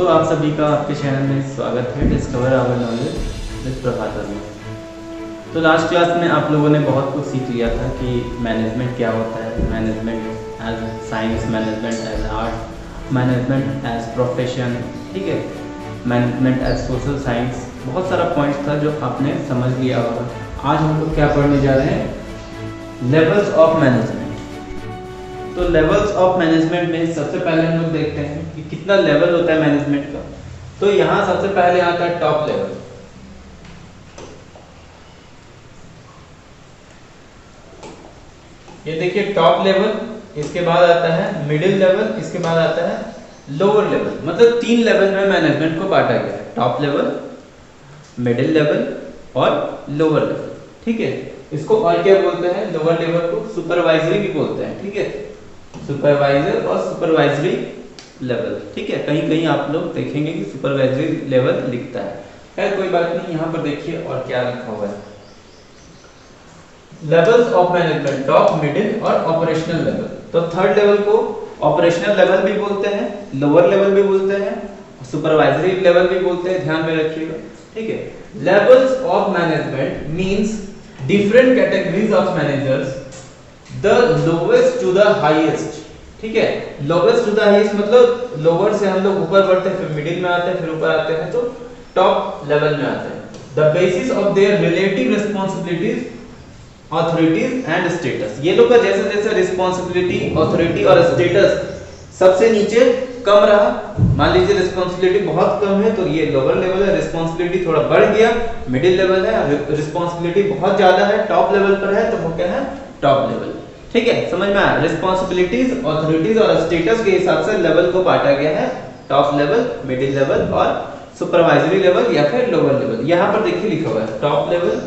दोस्तों, आप सभी का आपके चैनल में स्वागत है discover our knowledge with Prabhakar में। तो लास्ट क्लास में आप लोगों ने बहुत कुछ सीख लिया था कि मैनेजमेंट क्या होता है, management as science, management as art, management as profession, ठीक है, मैनेजमेंट एज सोशल साइंस। बहुत सारा पॉइंट्स था जो आपने समझ लिया होगा। आज हम लोग क्या पढ़ने जा रहे हैं, लेवल्स ऑफ मैनेजमेंट। तो लेवल्स ऑफ मैनेजमेंट में सबसे पहले हम लोग देखते हैं कि कितना लेवल होता है मैनेजमेंट का। तो यहाँ सबसे पहले आता है टॉप लेवल। ये देखिए टॉप लेवल, इसके बाद आता है मिडिल लेवल, इसके बाद आता है लोअर लेवल। मतलब 3 लेवल में मैनेजमेंट को बांटा गया है, टॉप लेवल, मिडिल लेवल और लोअर लेवल, ठीक है। इसको और क्या बोलते हैं, लोअर लेवल को सुपरवाइजरी भी बोलते हैं, ठीक है, सुपरवाइजर और सुपरवाइजरी लेवल, ठीक है। कहीं कहीं आप लोग देखेंगे कि सुपरवाइजरी लेवल लिखता है, खैर कोई बात नहीं। यहाँ पर देखिए और क्या लिखा हुआ है, levels of management, top, middle और ऑपरेशनल लेवल। तो थर्ड लेवल को ऑपरेशनल लेवल भी बोलते हैं, लोअर लेवल भी बोलते हैं, सुपरवाइजरी लेवल भी बोलते हैं, ध्यान में रखिएगा, ठीक है। Levels of management means different categories of managers, the lowest to the highest, ठीक है। लोवेस्ट टू द हाईएस्ट मतलब लोअर से हम लोग ऊपर बढ़ते हैं, फिर मिडिल में आते हैं, फिर ऊपर आते हैं तो टॉप लेवल में आते हैं। The basis of their relative responsibilities, authorities and status. ये लोग का जैसे जैसे रिस्पांसिबिलिटी, ऑथोरिटी और स्टेटस सबसे नीचे कम रहा, मान लीजिए रिस्पांसिबिलिटी बहुत कम है तो ये लोअर लेवल है, रिस्पांसिबिलिटी थोड़ा बढ़ गया मिडिल लेवल है, रिस्पांसिबिलिटी बहुत ज्यादा है टॉप लेवल पर है तो वो क्या है, टॉप लेवल, ठीक है। समझ में आया, रिस्पांसिबिलिटीज, ऑथोरिटीज और स्टेटस के हिसाब से लेवल को बांटा गया है, टॉप लेवल, मिडिल लेवल और सुपरवाइजरी लेवल या फिर लोअर लेवल। यहाँ पर देखिए लिखा हुआ है top level,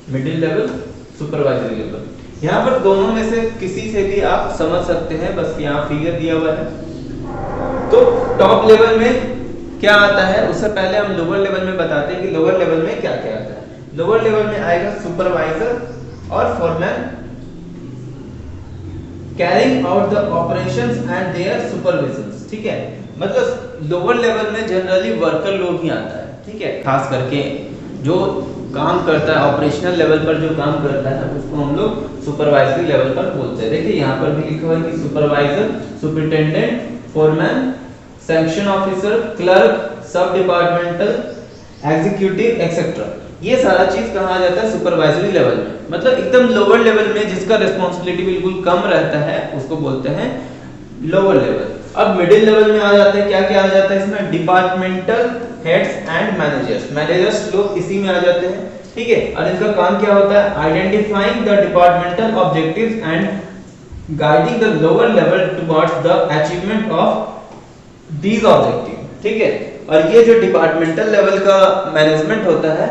middle level, supervisory level. यहाँ पर दोनों में से किसी से भी आप समझ सकते हैं, बस यहाँ फिगर दिया हुआ है। तो टॉप लेवल में क्या आता है, उससे पहले हम लोअर लेवल में बताते हैं कि लोअर लेवल में क्या क्या आता है। लोअर लेवल में आएगा सुपरवाइजर और foreman carrying out the operations and their supervisions, ठीक है। मतलब लोअर लेवल में जनरली वर्कर लोग ही आता है, ठीक है। खास करके जो काम करता है ऑपरेशनल लेवल पर, जो काम करता है उसको हम लोग सुपरवाइजरी लेवल पर बोलते हैं। देखिए यहाँ पर भी लिखा हुआ है कि supervisor, superintendent, foreman, sanction officer, clerk, सब डिपार्टमेंटल, एग्जीक्यूटिव एक्सेट्रा। ये सारा चीज कहाँ आ जाता है, सुपरवाइजरी लेवल में। मतलब एकदम लोअर लेवल में जिसका रिस्पांसिबिलिटी बिल्कुल कम रहता है उसको बोलते हैं लोअर लेवल। अब मिडिल लेवल में आ जाते हैं, क्या क्या आ जाता है इसमें, departmental heads and managers. Managers लोग इसी में आ जाते हैं, ठीक है। और इनका काम क्या होता है, identifying the departmental objectives and guiding the lower level towards the achievement of these objective, ठीक है। और ये जो डिपार्टमेंटल लेवल का मैनेजमेंट होता है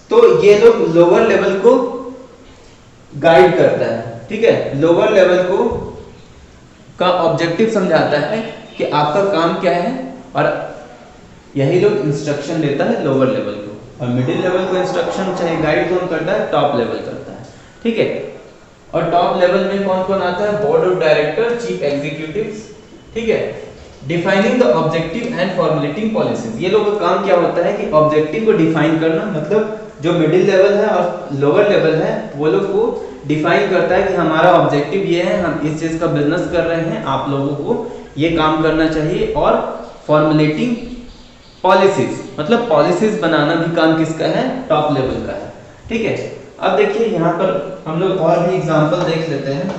तो ये लोग लोअर लेवल को गाइड करता है, ठीक है। लोअर लेवल को का ऑब्जेक्टिव समझाता है कि आपका काम क्या है और यही लोग इंस्ट्रक्शन देता है लोअर लेवल को। और मिडिल लेवल को इंस्ट्रक्शन चाहे गाइड कौन करता है, टॉप लेवल करता है, ठीक है। और टॉप लेवल में कौन कौन आता है, board of director, chief executives, ठीक है। Defining the objective and formulating policies. ये लोगों का काम क्या होता है कि ऑब्जेक्टिव को डिफाइन करना, मतलब जो मिडिल लेवल है और लोअर लेवल है वो लोग को डिफाइन करता है कि हमारा ऑब्जेक्टिव ये है, हम इस चीज का बिजनेस कर रहे हैं, आप लोगों को ये काम करना चाहिए। और फॉर्मुलेटिंग पॉलिसीज, मतलब पॉलिसीज बनाना भी काम किसका है, टॉप लेवल का है, ठीक है। अब देखिए यहाँ पर हम लोग और भी एग्जांपल देख लेते हैं।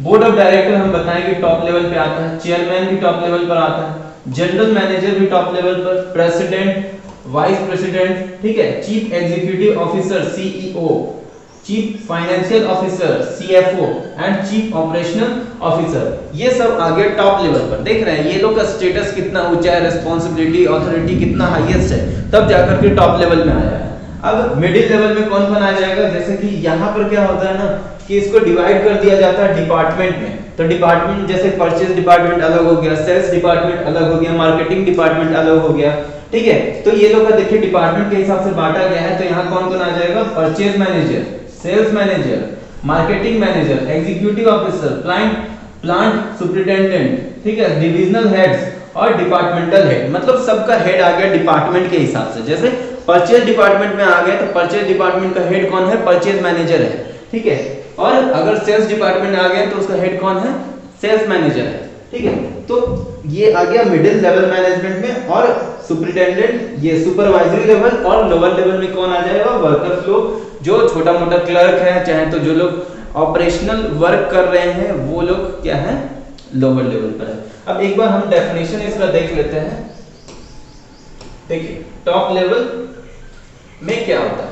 बोर्ड ऑफ डायरेक्टर हम बताएंगे टॉप लेवल पे आता है, चेयरमैन भी टॉप लेवल पर आता है, जनरल मैनेजर भी टॉप लेवल पर, प्रेसिडेंट, वाइस प्रेसिडेंट, ठीक है, chief executive officer CEO, chief financial officer CFO and chief operational officer, ये सब आगे टॉप लेवल पर। देख रहे हैं ये लोग का स्टेटस कितना ऊंचा है, रिस्पांसिबिलिटी, अथॉरिटी कितना हाईएस्ट है, तब जाकर के टॉप लेवल में आया है। अब मिडिल लेवल में कौन कौन आ जाएगा, जैसे कि यहाँ पर क्या होता है ना कि इसको डिवाइड कर दिया जाता है डिपार्टमेंट में। तो डिपार्टमेंट जैसे परचेज डिपार्टमेंट अलग हो गया, सेल्स डिपार्टमेंट अलग हो गया, मार्केटिंग डिपार्टमेंट अलग हो गया, ठीक है। तो ये लोग का देखिए डिपार्टमेंट के हिसाब से बांटा गया है। तो यहाँ कौन कौन आ जाएगा, purchase manager, sales manager, marketing manager, executive officer, plant superintendent, ठीक है, डिविजनल हेड्स और डिपार्टमेंटल हेड, मतलब सबका हेड आ गया डिपार्टमेंट के हिसाब से। जैसे परचेज डिपार्टमेंट में आ गए तो परचेज डिपार्टमेंट का हेड कौन है? परचेज मैनेजर है, ठीक है। और अगर सेल्स डिपार्टमेंट आ गया तो उसका हेड कौन है? सेल्स मैनेजर है, ठीक है। तो ये आ गया मिडिल लेवल मैनेजमेंट में। और सुपरिटेंडेंट ये सुपरवाइजरी लेवल, और लोअर लेवल में कौन आ जाएगा? वर्कर्स लोग, जो छोटा मोटा क्लर्क है, चाहे तो जो लोग ऑपरेशनल वर्क कर रहे हैं वो लोग क्या है? लोअर लेवल पर है। अब एक बार हम डेफिनेशन इसका देख लेते हैं। देखिए टॉप लेवल में क्या होता है?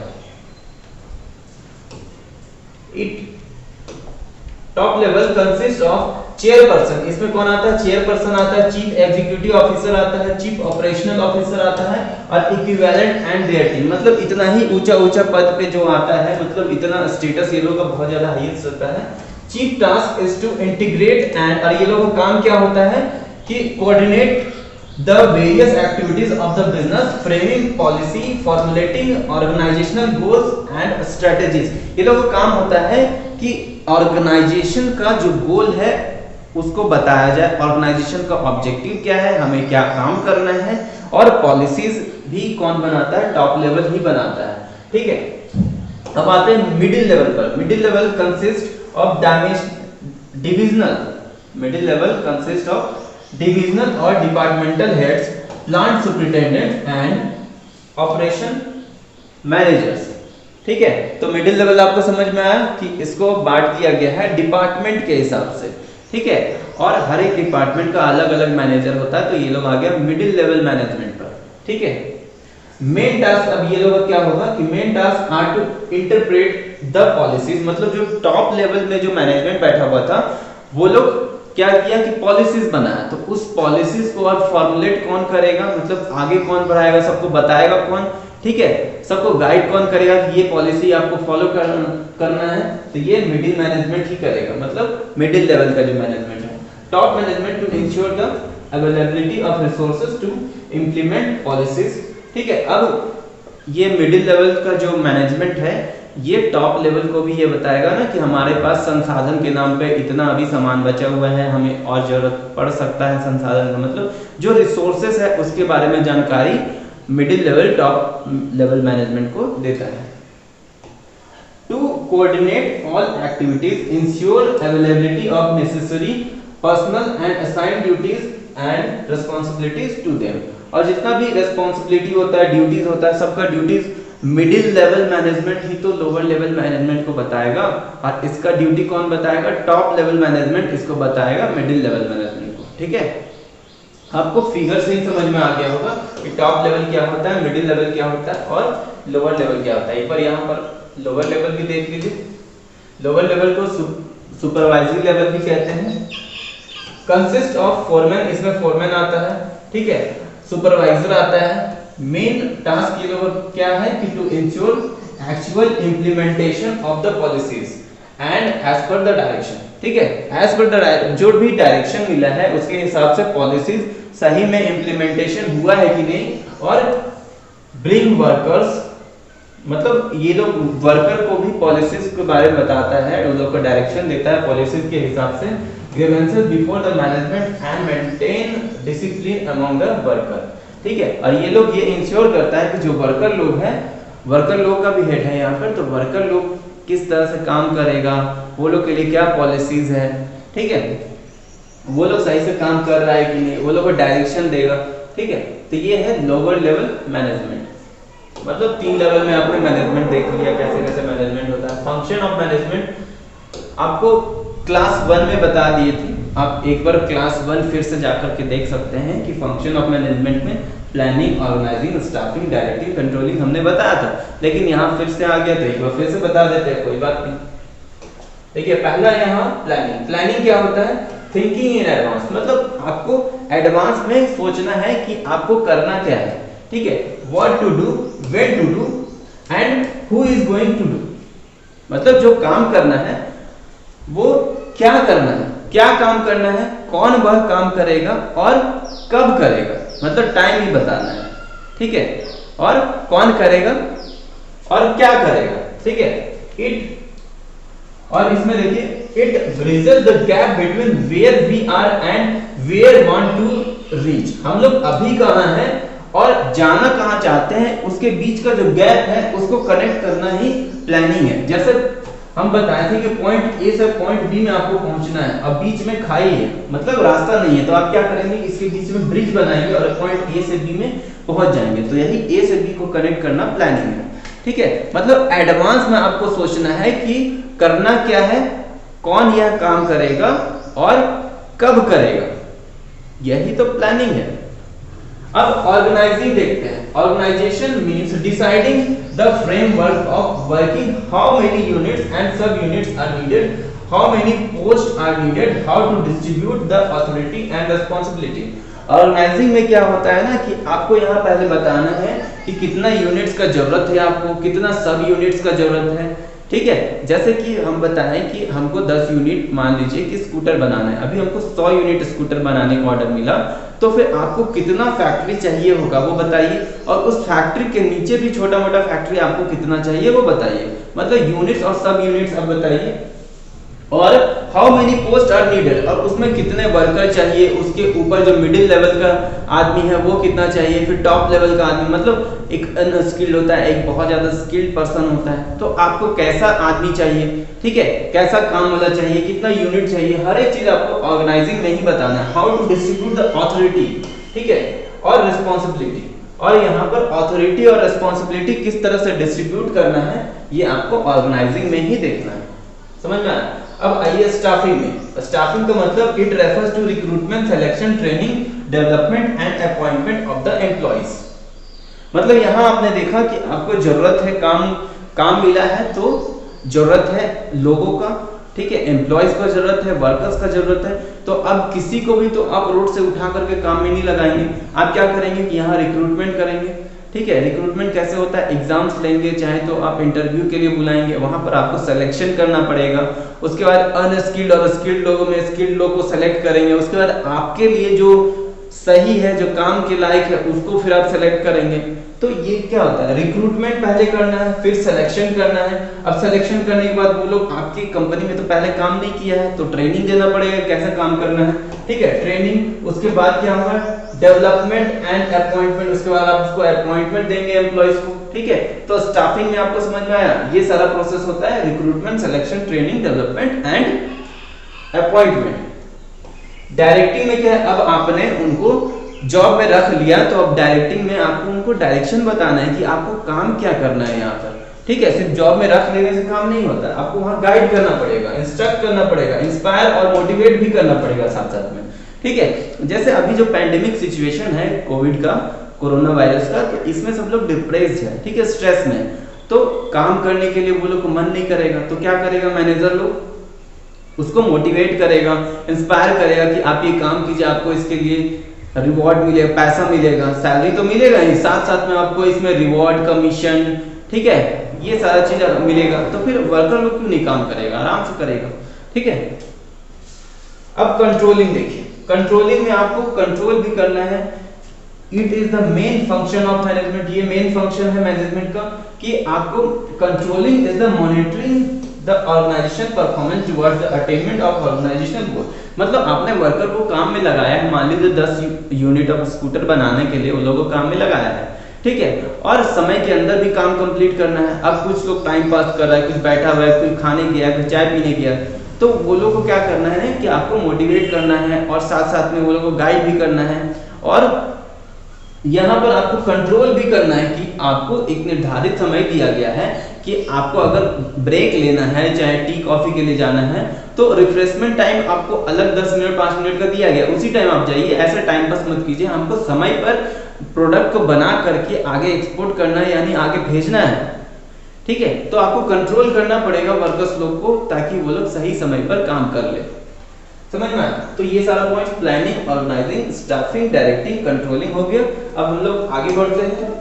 Top level consist of chairperson, इसमें कौन आता है? चेयरपर्सन आता है, चीफ एग्जीक्यूटिव ऑफिसर आता है, चीफ ऑपरेशनल ऑफिसर आता है, और इक्विवेलेंट एंड देयर टीम। मतलब इतना ही ऊंचा ऊंचा पद पे जो आता है, मतलब इतना स्टेटस ये लोग का बहुत ज्यादा हाईएस्ट होता है। Chief task is to integrate and, और ये लोगों का काम क्या होता है कि coordinate the various activities of the business, framing policy, formulating organisational goals and strategies. ये लोगों का काम होता है कि ऑर्गेनाइजेशन का जो गोल है उसको बताया जाए, ऑर्गेनाइजेशन का ऑब्जेक्टिव क्या है, हमें क्या काम करना है, और पॉलिसीज भी कौन बनाता है? टॉप लेवल ही बनाता है, ठीक है। अब आते हैं मिडिल लेवल पर। Middle level consist of divisional, middle level consist of divisional और departmental heads, plant superintendent and operation managers, ठीक है। तो मिडिल लेवल आपको समझ में आया कि इसको बांट दिया गया है डिपार्टमेंट के हिसाब से, ठीक है। और हर एक डिपार्टमेंट का अलग अलग मैनेजर होता है, तो ये लोग आ गया मिडिल लेवल मैनेजमेंट पर, ठीक है। मेन टास्क, अब ये लोग क्या होगा कि main task are to interpret the policies, मतलब जो टॉप लेवल में जो मैनेजमेंट बैठा हुआ था वो लोग क्या किया कि पॉलिसीज बनाया, तो उस पॉलिसीज को और फॉर्मुलेट कौन करेगा, मतलब आगे कौन बढ़ाएगा, सबको बताएगा कौन, ठीक है। सबको गाइड कौन करेगा कि ये पॉलिसी आपको फॉलो करना है, तो ये मिडिल मैनेजमेंट ही करेगा, मतलब मिडिल लेवल का जो मैनेजमेंट है। Top management to ensure the availability of resources to implement policies, ठीक है। अब ये मिडिल लेवल का जो मैनेजमेंट है ये टॉप लेवल को भी ये बताएगा ना कि हमारे पास संसाधन के नाम पे इतना अभी सामान बचा हुआ है, हमें और जरूरत पड़ सकता है संसाधन का, मतलब जो रिसोर्सेस है उसके बारे में जानकारी middle level top level management को देता है। To coordinate all activities, ensure availability of necessary personnel and assigned duties and responsibilities to them, और जितना भी रिस्पांसिबिलिटी होता है, ड्यूटीज होता है, सबका ड्यूटीज मिडिल लेवल मैनेजमेंट ही तो लोअर लेवल मैनेजमेंट को बताएगा, और इसका ड्यूटी कौन बताएगा? टॉप लेवल मैनेजमेंट इसको बताएगा मिडिल लेवल मैनेजमेंट को, ठीक है। आपको फिगर से ही समझ में आ गया होगा कि टॉप लेवल क्या होता है, मिडिल लेवल क्या होता है और लोअर लेवल क्या होता है। एक बार यहाँ पर लोअर लेवल भी देख लीजिए। लोअर लेवल को सुपरवाइजरी लेवल भी कहते हैं। कंसिस्ट ऑफ फोरमैन, इसमें फोरमैन आता है, ठीक है, सुपरवाइजर आता है। मेन टास्क ये लोग क्या है कि to ensure actual implementation of the policies and as per the direction, ठीक है। एज पर द जो भी डायरेक्शन मिला है उसके हिसाब से पॉलिसीज सही में इंप्लीमेंटेशन हुआ है कि नहीं, और ब्रिंग वर्कर्स, मतलब ये लोग वर्कर को भी पॉलिसीज के बारे में बताता है, उन लोग को डायरेक्शन देता है पॉलिसीज के हिसाब से। Grievances before the management and maintain discipline among the worker, ठीक है। और ये लोग ये इंश्योर करता है कि जो वर्कर लोग हैं, वर्कर लोग का भी हेड है यहाँ पर, तो वर्कर लोग किस तरह से काम करेगा, वो लोग के लिए क्या पॉलिसीज है, ठीक है, वो लोग सही से काम कर रहा है कि नहीं, वो लोग को डायरेक्शन देगा, ठीक है। तो ये है लोअर लेवल मैनेजमेंट, मतलब 3 लेवल में आपने मैनेजमेंट देख लिया कैसे कैसे मैनेजमेंट होता है। फंक्शन ऑफ मैनेजमेंट आपको क्लास 1 में बता दिए थे, आप एक बार क्लास 1 फिर से जाकर के देख सकते हैं कि फंक्शन ऑफ मैनेजमेंट में planning, organising, staffing, directing, controlling हमने बताया था, लेकिन यहाँ फिर से आ गया तो एक बार फिर से बता देते हैं, कोई बात नहीं। देखिए पहला यहाँ प्लानिंग। प्लानिंग क्या होता है? थिंकिंग इन एडवांस, मतलब आपको एडवांस में सोचना है कि आपको करना क्या है, ठीक है। What to do, when to do and who is going to do, मतलब जो काम करना है वो क्या करना है, क्या काम करना है, कौन वह काम करेगा और कब करेगा, मतलब टाइम ही बताना है, ठीक है, और कौन करेगा और क्या करेगा, ठीक है। इट, और इसमें देखिए it bridges the gap between where we are and where want to reach, हम लोग अभी कहाँ हैं और जाना कहाँ चाहते हैं, उसके बीच का जो गैप है उसको कनेक्ट करना ही प्लानिंग है। जैसे हम बताए थे कि पॉइंट ए से पॉइंट बी में आपको पहुंचना है, अब बीच में खाई है, मतलब रास्ता नहीं है, तो आप क्या करेंगे, इसके बीच में ब्रिज बनाएंगे और पॉइंट ए से बी में पहुंच जाएंगे। तो यही ए से बी को कनेक्ट करना प्लानिंग है, ठीक है। मतलब एडवांस में आपको सोचना है कि करना क्या है, कौन यह काम करेगा और कब करेगा, यही तो प्लानिंग है। अब ऑर्गेनाइजिंग देखते हैं। Organisation means deciding the framework of working, how many units and sub units are needed, how many post are needed, how to distribute the authority and responsibility. Organising में क्या होता है ना कि आपको यहाँ पहले बताना है कि कितना यूनिट्स का जरूरत है, आपको कितना सब यूनिट्स का जरूरत है, ठीक है। जैसे कि हम बताएं कि हमको 10 यूनिट मान लीजिए कि स्कूटर बनाना है, अभी हमको 100 यूनिट स्कूटर बनाने का ऑर्डर मिला, तो फिर आपको कितना फैक्ट्री चाहिए होगा वो बताइए, और उस फैक्ट्री के नीचे भी छोटा मोटा फैक्ट्री आपको कितना चाहिए वो बताइए, मतलब यूनिट्स और सब यूनिट्स आप बताइए। और how many post are needed, और उसमें कितने वर्कर चाहिए, उसके ऊपर जो मिडिल लेवल का आदमी है वो कितना चाहिए, फिर टॉप लेवल का आदमी, मतलब एक अनस्किल्ड होता है, एक बहुत ज्यादा स्किल्ड पर्सन होता है, तो आपको कैसा आदमी चाहिए, ठीक है, कैसा काम वाला चाहिए, कितना यूनिट चाहिए, हर एक चीज आपको ऑर्गेनाइजिंग में ही बताना है। How to distribute the authority, ठीक है, और रिस्पॉन्सिबिलिटी, और यहाँ पर अथॉरिटी और रिस्पॉन्सिबिलिटी किस तरह से डिस्ट्रीब्यूट करना है ये आपको ऑर्गेनाइजिंग में ही देखना है, समझ में आया। अब आइए स्टाफिंग में। स्टाफिंग का मतलब it refers to recruitment, selection, training, development and appointment of the employees. मतलब यहाँ आपने देखा कि आपको जरूरत है, काम मिला है तो जरूरत है लोगों का, ठीक है, एम्प्लॉइज का जरूरत है, वर्कर्स का जरूरत है। तो अब किसी को भी तो आप रोड से उठा करके काम में नहीं लगाएंगे, आप क्या करेंगे कि यहाँ रिक्रूटमेंट करेंगे, ठीक है। रिक्रूटमेंट कैसे होता है, एग्जाम्स लेंगे, चाहे तो आप इंटरव्यू के लिए बुलाएंगे, वहां पर आपको सिलेक्शन करना पड़ेगा, उसके बाद अनस्किल्ड और स्किल्ड लोगों में स्किल्ड लोगों को सेलेक्ट करेंगे, उसके बाद आपके लिए जो सही है, जो काम के लायक है, उसको फिर आप सेलेक्ट करेंगे। तो ये क्या होता है, रिक्रूटमेंट पहले करना है, फिर सिलेक्शन करना है। अब सिलेक्शन करने के बाद वो लोग आपकी कंपनी में तो पहले काम नहीं किया है, तो ट्रेनिंग देना पड़ेगा कैसे काम करना है, ठीक है, ट्रेनिंग। उसके बाद क्या होगा, डेवलपमेंट एंड अपॉइंटमेंट, उसके बाद आप उसको अपॉइंटमेंट देंगे एम्प्लॉइज को, ठीक है। तो स्टाफिंग में आपको समझ में आया, ये सारा प्रोसेस होता है, recruitment, selection, training, development and appointment. Directing में क्या है, अब आपने उनको जॉब में रख लिया, तो अब डायरेक्टिंग में आपको उनको डायरेक्शन बताना है कि आपको काम क्या करना है यहाँ पर, ठीक है। सिर्फ जॉब में रख लेने से काम नहीं होता, आपको वहाँ गाइड करना पड़ेगा, इंस्ट्रक्ट करना पड़ेगा, इंस्पायर और मोटिवेट भी करना पड़ेगा साथ साथ में, ठीक है। जैसे अभी जो पैंडेमिक सिचुएशन है कोविड का, कोरोना वायरस का, तो इसमें सब लोग डिप्रेस्ड है, ठीक है, स्ट्रेस में, तो काम करने के लिए वो लोग को मन नहीं करेगा, तो क्या करेगा मैनेजर लोग, उसको मोटिवेट करेगा, इंस्पायर करेगा कि आप ये काम कीजिए, आपको इसके लिए रिवॉर्ड मिलेगा, पैसा मिलेगा, सैलरी तो मिलेगा ही, साथ साथ में आपको इसमें रिवॉर्ड, कमीशन, ठीक है, ये सारा चीज मिलेगा। तो फिर वर्कर लोग क्यों नहीं काम करेगा, आराम से करेगा, ठीक है। अब कंट्रोलिंग देखिए, कंट्रोलिंग में आपको कंट्रोल भी करना है। It is the main function of management, ये मेन फंक्शन है मैनेजमेंट का कि आपको controlling is the monitoring the organisation performance towards the attainment of organisational goal. मतलब आपने वर्कर को काम में लगाया है, मान लीजिए 10 यूनिट ऑफ स्कूटर बनाने के लिए उन लोगों को काम में लगाया है, ठीक है, और समय के अंदर भी काम कंप्लीट करना है। अब कुछ लोग टाइम पास कर रहा है, कुछ बैठा हुआ है, कोई खाने गया, कोई चाय पीने गया, तो वो लोग को क्या करना है कि आपको मोटिवेट करना है और साथ साथ में वो लोग को गाइड भी करना है, और यहाँ पर आपको कंट्रोल भी करना है कि आपको एक निर्धारित समय दिया गया है कि आपको अगर ब्रेक लेना है, चाहे टी कॉफी के लिए जाना है, तो रिफ्रेशमेंट टाइम आपको अलग 10 मिनट 5 मिनट का दिया गया, उसी टाइम आप जाइए, ऐसे टाइम पास मत कीजिए। हमको समय पर प्रोडक्ट को बना करके आगे एक्सपोर्ट करना है, यानी आगे भेजना है, ठीक है। तो आपको कंट्रोल करना पड़ेगा वर्कर्स लोग को, ताकि वो लोग सही समय पर काम कर ले, समझ में आया। तो ये सारा point planning, organising, staffing, directing, controlling हो गया। अब हम लोग आगे बढ़ते हैं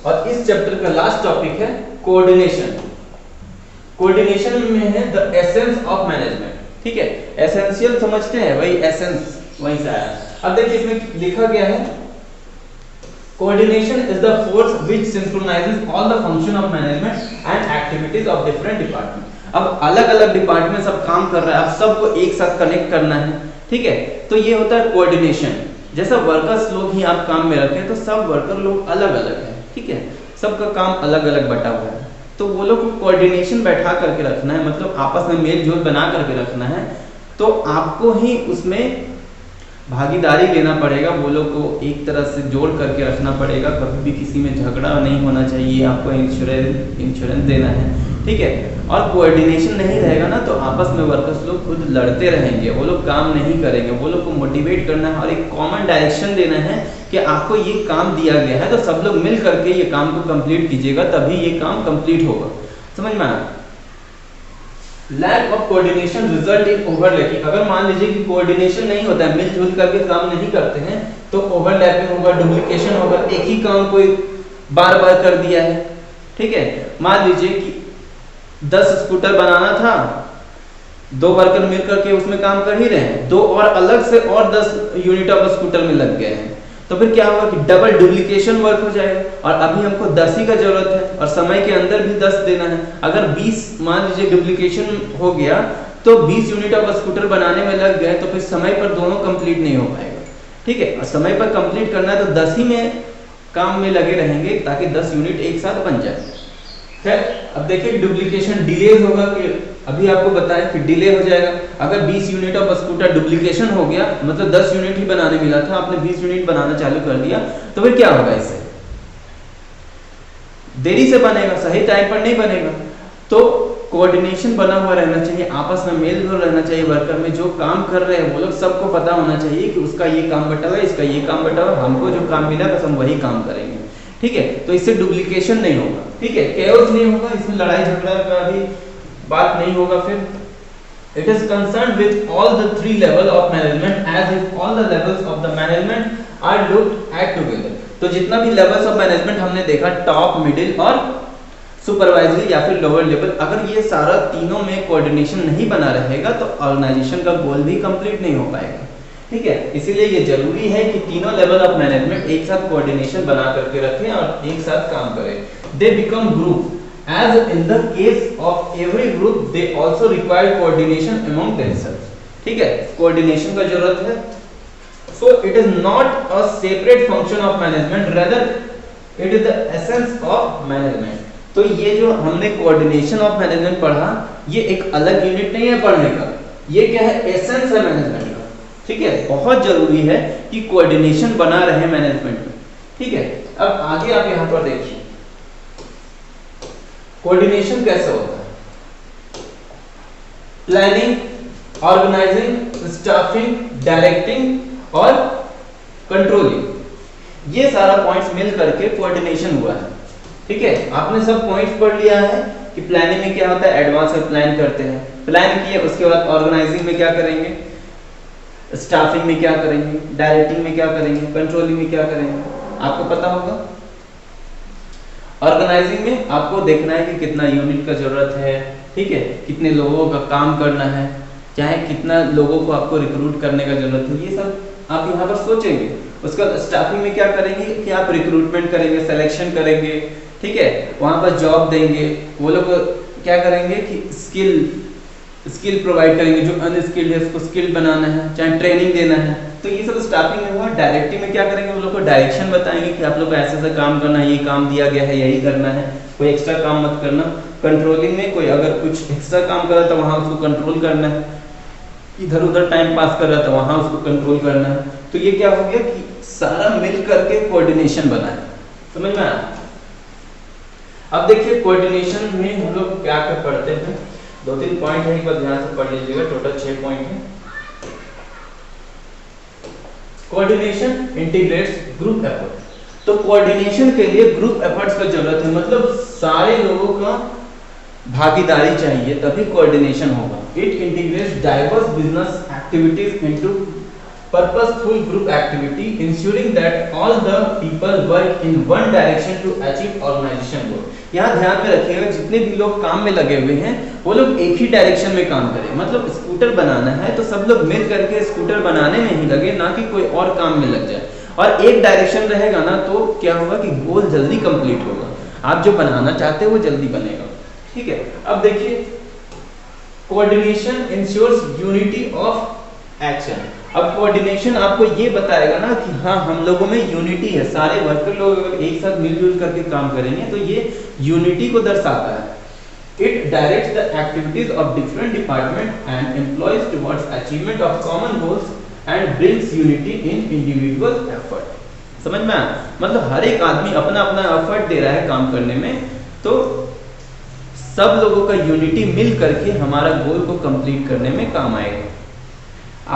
और इस चैप्टर का लास्ट टॉपिक है कोऑर्डिनेशन। कोऑर्डिनेशन में है द एसेंस ऑफ मैनेजमेंट, ठीक है, एसेंशियल समझते हैं, वही एसेंस वहीं से आया। अब देखिए इसमें लिखा गया है coordination is the force which synchronises all the function of management and activities of different department. अब अलग अलग डिपार्टमेंट सब काम कर रहा है, अब सबको एक साथ कनेक्ट करना है, ठीक है। तो ये होता है कोऑर्डिनेशन। जैसा वर्कर्स लोग ही आप काम में रखें तो सब वर्कर लोग अलग अलग हैं, ठीक है, सबका काम अलग अलग बटा हुआ है, तो वो लोग को कोऑर्डिनेशन बैठा करके रखना है, मतलब आपस में मेल जोल बना करके रखना है। तो आपको ही उसमें भागीदारी लेना पड़ेगा, वो लोग को एक तरह से जोड़ करके रखना पड़ेगा, कभी भी किसी में झगड़ा नहीं होना चाहिए, आपको इंश्योरेंस देना है, ठीक है। और कोऑर्डिनेशन नहीं रहेगा ना तो आपस में वर्कर्स लोग खुद लड़ते रहेंगे, वो लोग काम नहीं करेंगे, वो लोग को मोटिवेट करना है और एक कॉमन डायरेक्शन देना है कि आपको ये काम दिया गया है तो सब लोग मिल करके ये काम को कंप्लीट कीजिएगा, तभी ये काम कंप्लीट होगा। समझ में आया? Lack of coordination result in overlapping. अगर मान लीजिए कि कोऑर्डिनेशन नहीं होता है, मिलजुल करके काम नहीं करते हैं, तो ओवरलैपिंग होगा, डुप्लीकेशन होगा, एक ही काम कोई बार बार कर दिया है, ठीक है। मान लीजिए कि 10 स्कूटर बनाना था, 2 वर्कर मिल करके उसमें काम कर ही रहे हैं, 2 और अलग से और 10 यूनिट ऑफ स्कूटर में लग गए हैं, तो फिर क्या होगा कि डबल डुप्लीकेशन वर्क हो जाएगा। और अभी हमको 10 ही का जरूरत है और समय के अंदर भी 10 देना है। अगर 20 मान लीजिए डुप्लीकेशन हो गया तो 20 यूनिट ऑफ स्कूटर बनाने में लग गए, तो फिर समय पर दोनों कंप्लीट नहीं हो पाएगा, ठीक है। और समय पर कंप्लीट करना है तो 10 ही में काम में लगे रहेंगे ताकि 10 यूनिट एक साथ बन जाए। खैर, अब देखिए डुप्लीकेशन डिले होगा, कि अभी आपको बताया कि डिले हो जाएगा। अगर 20 यूनिट ऑफ स्कूटर डुप्लीकेशन हो गया, मतलब 10 यूनिट ही बनाने मिला था, आपने 20 यूनिट बनाना चालू कर दिया, तो फिर क्या होगा? इससे देरी से बनेगा, सही टाइम पर नहीं बनेगा। तो कोऑर्डिनेशन बना हुआ रहना चाहिए, आपस में मेल जोल रहना चाहिए, वर्कर में जो काम कर रहे हैं वो लोग सबको पता होना चाहिए कि उसका ये काम बटा हुआ है, इसका ये काम बटा हुआ है, हमको जो काम मिला बस हम वही काम करेंगे, ठीक है। तो इससे डुप्लीकेशन नहीं होगा, ठीक है, केओस नहीं होगा, इसमें लड़ाई झगड़ा का भी बात नहीं होगा। फिर it is concern with all the 3 level of management as if all the levels of the management are looked at together. तो जितना भी लेवल्स ऑफ मैनेजमेंट हमने देखा, टॉप, मिडिल और सुपरवाइजरी या फिर लोअर लेवल, अगर ये सारा तीनों में कोऑर्डिनेशन नहीं बना रहेगा तो ऑर्गेनाइजेशन का गोल भी कंप्लीट नहीं हो पाएगा, ठीक है। इसीलिए ये जरूरी है कि तीनों लेवल ऑफ मैनेजमेंट एक साथ कोऑर्डिनेशन बना करके रखें और एक साथ काम करें। They become group as in the case of every group they also require coordination among themselves, ठीक है, कोऑर्डिनेशन का जरूरत है। so it is not a separate function of management, rather it is the essence of management। तो ये जो हमने coordination of management पढ़ा, ये एक अलग यूनिट नहीं है पढ़ने का, ये क्या है? एसेंस है मैनेजमेंट का, ठीक है। बहुत जरूरी है कि कोऑर्डिनेशन बना रहे मैनेजमेंट में, ठीक है। अब आगे आप यहां पर देखिए कोऑर्डिनेशन कैसे होता है। प्लानिंग, ऑर्गेनाइजिंग, स्टाफिंग, डायरेक्टिंग और कंट्रोलिंग, ये सारा पॉइंट्स मिल करके कोऑर्डिनेशन हुआ है, ठीक है। आपने सब पॉइंट्स पढ़ लिया है कि प्लानिंग में क्या होता है, एडवांस में प्लान करते हैं, प्लान किए उसके बाद ऑर्गेनाइजिंग में क्या करेंगे, स्टाफिंग में क्या करेंगे, डायरेक्टिंग में क्या करेंगे, कंट्रोलिंग में क्या करेंगे, आपको पता होगा। ऑर्गेनाइजिंग में आपको देखना है कि कितना यूनिट का जरूरत है, ठीक है, कितने लोगों का काम करना है, चाहे कितना लोगों को आपको रिक्रूट करने का जरूरत है, ये सब आप यहाँ पर सोचेंगे। उसके बाद स्टाफिंग में क्या करेंगे कि आप रिक्रूटमेंट करेंगे, सिलेक्शन करेंगे, ठीक है, वहां पर जॉब देंगे, वो लोग क्या करेंगे कि स्किल प्रोवाइड करेंगे, जो अनस्किल्ड है उसको स्किल बनाना है, चाहे ट्रेनिंग देना है, तो ये सब स्टाफिंग में हुआ। डायरेक्टिंग में क्या करेंगे, वो लोग को डायरेक्शन बताएंगे कि आप लोग को ऐसे ऐसा काम करना है, ये काम दिया गया है, यही करना है, कोई एक्स्ट्रा काम मत करना। कंट्रोलिंग में कोई अगर कुछ एक्स्ट्रा काम कर रहा है तो वहां उसको कंट्रोल करना है, इधर उधर टाइम पास कर रहा था वहां उसको कंट्रोल करना है। तो ये क्या हो गया कि सारा मिल करके कोऑर्डिनेशन बना है, समझ में आया। अब देखिए कोऑर्डिनेशन में हम लोग क्या क्या पढ़ते हैं, 2-3 पॉइंट है, एक बार ध्यान से पढ़ लीजिएगा, टोटल 6 पॉइंट है। Coordination integrates group effort. तो कोऑर्डिनेशन के लिए ग्रुप एफर्ट्स का जरूरत है, मतलब सारे लोगों का भागीदारी चाहिए तभी कोऑर्डिनेशन होगा। It integrates diverse business activities into purposeful group activity, ensuring that all the people work in one direction to achieve organization goal। यहाँ ध्यान में रखिएगा जितने भी लोग काम में लगे हुए हैं वो लोग एक ही डायरेक्शन में काम करें, मतलब स्कूटर बनाना है तो सब लोग मिल करके स्कूटर बनाने में ही लगे, ना कि कोई और काम में लग जाए। और एक डायरेक्शन रहेगा ना तो क्या होगा कि गोल जल्दी कंप्लीट होगा, आप जो बनाना चाहते हो वो जल्दी बनेगा, ठीक है। अब देखिए coordination ensures unity of action. अब कोऑर्डिनेशन आपको ये बताएगा ना कि हाँ हम लोगों में यूनिटी है, सारे वर्कर लोग अगर एक साथ मिलजुल करके काम करेंगे तो ये यूनिटी को दर्शाता है। It directs the activities of different departments and employees towards achievement of common goals and brings unity in individual effort। समझ में आया? मतलब हर एक आदमी अपना अपना एफर्ट दे रहा है काम करने में, तो सब लोगों का यूनिटी मिल करके हमारा गोल को कंप्लीट करने में काम आएगा।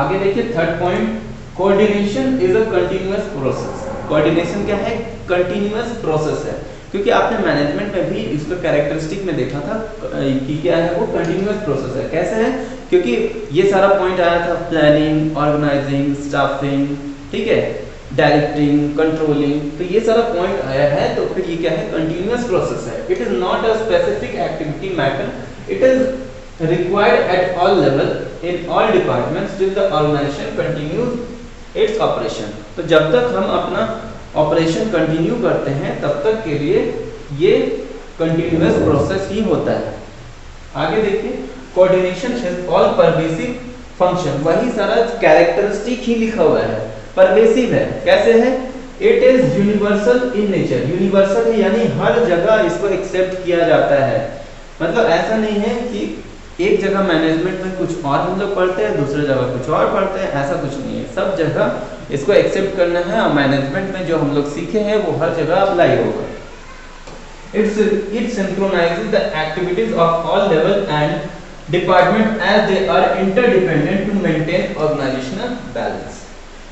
आगे देखिए third point, coordination is a continuous process. Coordination क्या है? कंटीन्यूअस प्रोसेस है, क्योंकि आपने मैनेजमेंट में भी इसका कैरेक्टरिस्टिक में देखा था कि क्या है, वो कंटीन्यूअस प्रोसेस है। कैसे है? क्योंकि ये सारा पॉइंट आया था, प्लानिंग, ऑर्गेनाइजिंग, स्टाफिंग, ठीक है, डायरेक्टिंग, कंट्रोलिंग, तो ये सारा पॉइंट आया है, तो फिर ये क्या है? कंटीन्यूअस प्रोसेस है। It is not a specific activity matter, it is required at all level in all departments till the organisation continues its operation. तो जब तक हम अपना ऑपरेशन कंटिन्यू करते हैं तब तक के लिए ये कंटिन्यूअस प्रोसेस ही होता है। आगे देखिए, coordination is all pervasive function, वही सारा कैरेक्टरिस्टिक ही लिखा हुआ है, परवेसिव है। कैसे है? It is universal in nature, universal है यानी हर जगह इसको एक्सेप्ट किया जाता है। मतलब ऐसा नहीं है कि एक जगह मैनेजमेंट में कुछ और हम लोग पढ़ते हैं, दूसरी जगह कुछ और पढ़ते हैं, ऐसा कुछ नहीं है। सब जगह इसको एक्सेप्ट करना है और मैनेजमेंट में जो हम लोग सीखे हैं वो हर जगह अप्लाई होगा। It synchronizes the activities of all level and department as they are interdependent to maintain organizational balance।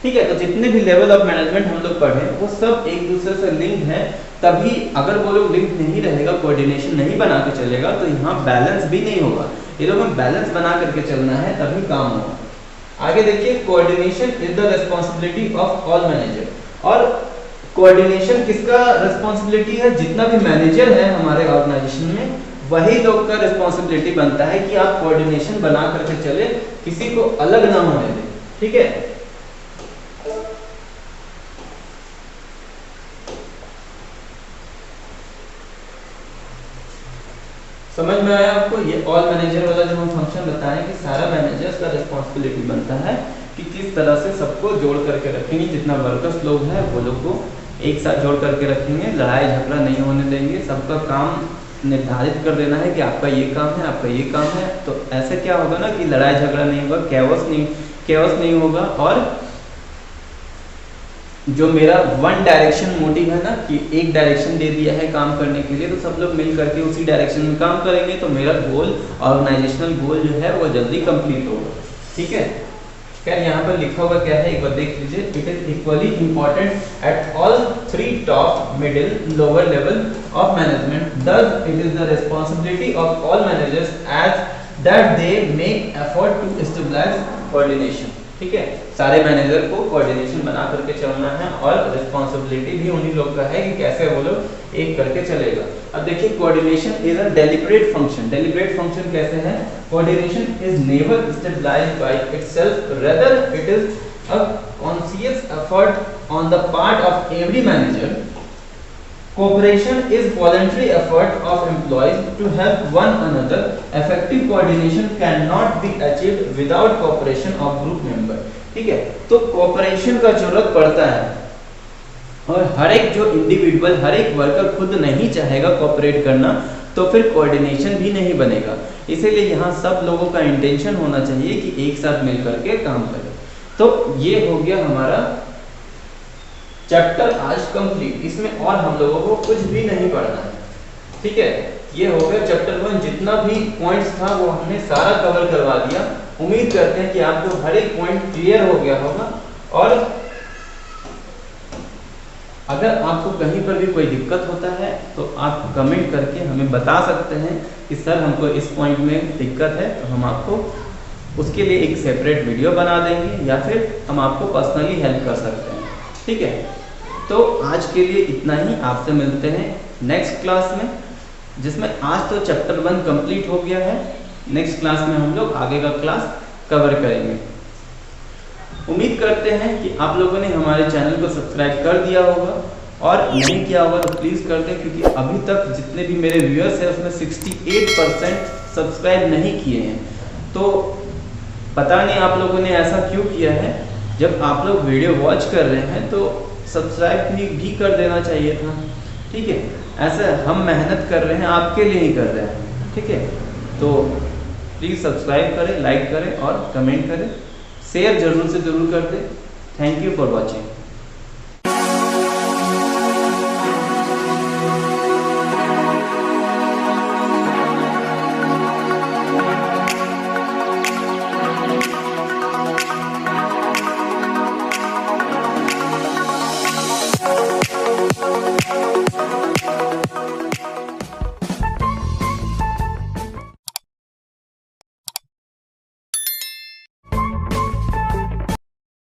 ठीक है, तो जितने भी लेवल ऑफ मैनेजमेंट हम लोग पढ़े वो सब एक दूसरे से लिंक है, तभी अगर वो लोग लिंक नहीं रहेगा, कोऑर्डिनेशन नहीं बना के चलेगा तो यहाँ बैलेंस भी नहीं होगा। ये लोगों में बैलेंस बना करके चलना है तभी काम होगा। आगे देखिए, coordination is the responsibility of all manager. और कोऑर्डिनेशन किसका रिस्पांसिबिलिटी है? जितना भी मैनेजर है हमारे ऑर्गेनाइजेशन में वही लोग का रिस्पांसिबिलिटी बनता है कि आप कोऑर्डिनेशन बना करके चले, किसी को अलग ना होने दें। ठीक है, समझ में आया आपको? ये ऑल मैनेजर वाला जो हम फंक्शन बताएं कि सारा मैनेजर्स का रिस्पांसिबिलिटी बनता है कि किस तरह से सबको जोड़ करके रखेंगे, जितना वर्कर्स लोग हैं वो लोग को एक साथ जोड़ करके रखेंगे, लड़ाई झगड़ा नहीं होने देंगे, सबका काम निर्धारित कर देना है कि आपका ये काम है, आपका ये काम है। तो ऐसे क्या होगा ना कि लड़ाई झगड़ा नहीं होगा, कैओस नहीं होगा, और जो मेरा वन डायरेक्शन मोटिव है ना कि एक डायरेक्शन दे दिया है काम करने के लिए, तो सब लोग मिल करके उसी डायरेक्शन में काम करेंगे, तो मेरा गोल, ऑर्गेनाइजेशनल गोल जो है वो जल्दी कंप्लीट होगा। ठीक है, क्या यहाँ पर लिखा हुआ क्या है एक बार देख लीजिए। It is equally important at all three top, middle, lower level of management, thus it is the responsibility of all managers as that they make effort to stabilise coordination. ठीक है, सारे मैनेजर को कोऑर्डिनेशन बना करके चलना है और responsibility भी उन्हीं लोग का है कि कैसे वो लोग एक करके चलेगा। अब देखिए, coordination is a deliberate function. Deliberate function कैसे है? Coordination is never stabilised by itself, rather it is a conscious effort on the part of every manager. Cooperation is voluntary effort of employees to help one another. Effective coordination cannot be achieved without cooperation of group member। ठीक है, तो cooperation का जरूरत पड़ता है, और हर एक जो इंडिविजुअल, हर एक वर्कर खुद नहीं चाहेगा कोऑपरेट करना तो फिर कोऑर्डिनेशन भी नहीं बनेगा। इसीलिए यहाँ सब लोगों का इंटेंशन होना चाहिए कि एक साथ मिल करके काम करें। तो ये हो गया हमारा चैप्टर आज कंप्लीट। इसमें और हम लोगों को कुछ भी नहीं पढ़ना है। ठीक है, ये हो गया चैप्टर 1। जितना भी पॉइंट्स था वो हमने सारा कवर करवा दिया। उम्मीद करते हैं कि आपको हर एक पॉइंट क्लियर हो गया होगा, और अगर आपको कहीं पर भी कोई दिक्कत होता है तो आप कमेंट करके हमें बता सकते हैं कि सर हमको इस पॉइंट में दिक्कत है, तो हम आपको उसके लिए एक सेपरेट वीडियो बना देंगे या फिर हम आपको पर्सनली हेल्प कर सकते हैं। ठीक है, तो आज के लिए इतना ही। आपसे मिलते हैं नेक्स्ट क्लास में, जिसमें आज तो चैप्टर 1 कंप्लीट हो गया है। नेक्स्ट क्लास में हम लोग आगे का क्लास कवर करेंगे। उम्मीद करते हैं कि आप लोगों ने हमारे चैनल को सब्सक्राइब कर दिया होगा, और नहीं किया होगा तो प्लीज़ कर दें, क्योंकि अभी तक जितने भी मेरे व्यूअर्स हैं उसमें 68% सब्सक्राइब नहीं किए हैं। तो पता नहीं आप लोगों ने ऐसा क्यों किया है, जब आप लोग वीडियो वॉच कर रहे हैं तो सब्सक्राइब भी कर देना चाहिए था, ठीक है। ऐसा हम मेहनत कर रहे हैं, आपके लिए ही कर रहे हैं, ठीक है। तो प्लीज़ सब्सक्राइब करें, लाइक करें और कमेंट करें, शेयर जरूर से ज़रूर कर दें। Thank you for watching.